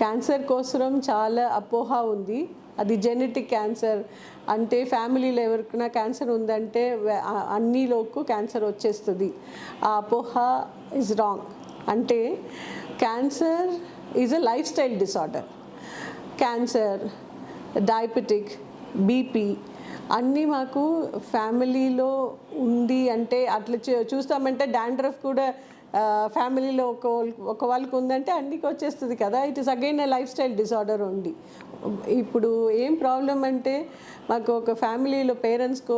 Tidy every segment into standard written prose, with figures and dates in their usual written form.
Cancer కోసం చాలా అపోహ ఉంది. అది జెనెటిక్ క్యాన్సర్ అంటే ఫ్యామిలీలో ఎవరికైనా క్యాన్సర్ ఉందంటే అన్నిలోకి క్యాన్సర్ వచ్చేస్తుంది. ఆ అపోహ ఇస్ రాంగ్. అంటే cancer is a life style disorder. Cancer, diabetic, BP అన్నీ మాకు ఫ్యామిలీలో ఉంది. అంటే అట్లా చూస్తామంటే డాండ్రఫ్ కూడా ఫ్యామిలీలో ఒక వాళ్ళకి ఉందంటే అన్నికి వచ్చేస్తుంది కదా. It is again a life style disorder ఉంది. ఇప్పుడు ఏం ప్రాబ్లం అంటే మాకు ఒక ఫ్యామిలీలో పేరెంట్స్కో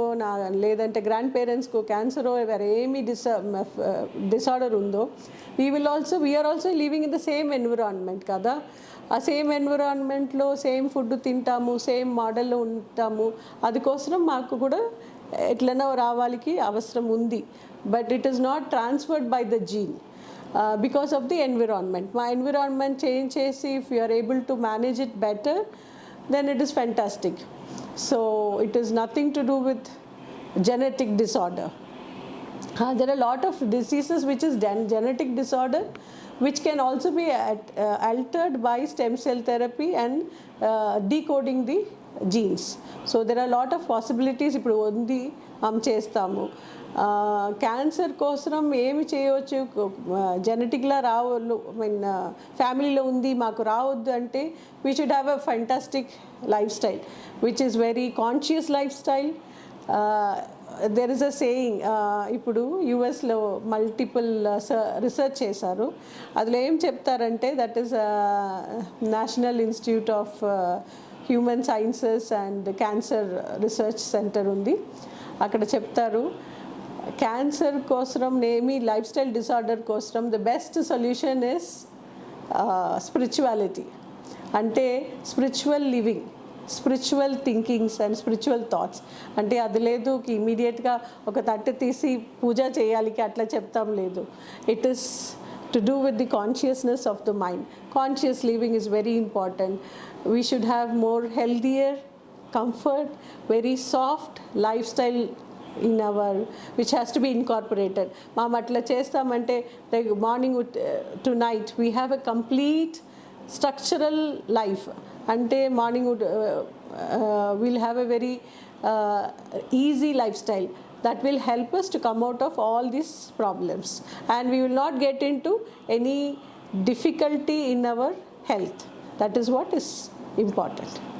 లేదంటే గ్రాండ్ పేరెంట్స్కో క్యాన్సరో ఏమి డిసార్డర్ ఉందో we are also living in the same environment కదా. ఆ సేమ్ ఎన్విరాన్మెంట్లో సేమ్ ఫుడ్ తింటాము, సేమ్ మోడల్లో ఉంటాము. అందుకోసం మాకు కూడా ఎట్లనో రావాలికి అవసరం ఉంది. But it is not transferred by the gene because of the environment. మా ఎన్విరాన్మెంట్ చేంజ్ చేసి if you are able to manage it better then it is fantastic. So it is nothing to do with genetic disorder. There are a lot of diseases which is genetic disorder which can also be altered by stem cell therapy and decoding the genes. So there are a lot of possibilities ఇప్పుడు ఉంది మనం చేస్తాము. Cancer కోసం ఏమి చేయవచ్చు, జెనెటిక్లా రావు, ఫ్యామిలీలో ఉంది మాకు రావద్దు అంటే we should have a fantastic life style which is very conscious life style. There is a saying, ఇప్పుడు యుఎస్లో మల్టిపుల్ రీసెర్చ్ చేశారు. అందులో ఏం చెప్తారంటే that is national institute of human sciences and cancer research centre ఉంది. అక్కడ చెప్తారు క్యాన్సర్ కోసం ఏమి లైఫ్ స్టైల్ డిసార్డర్ కోసం the best solution is spirituality. అంటే spiritual living, spiritual thinkings and spiritual thoughts. అంటే అది లేదు ఇమీడియట్గా ఒక తట్టు తీసి పూజ చేయాలి అట్లా చెప్తాం లేదు. It is to do with the consciousness of the mind. Conscious living is very important. We should have more healthier, comfort, very soft lifestyle in our, which has to be incorporated. మనం అట్లా చేస్తామంటే like morning to night we have a complete structural life. అంటే morning we'll have a very easy lifestyle that will help us to come out of all these problems and we will not get into any difficulty in our health. That is what is important.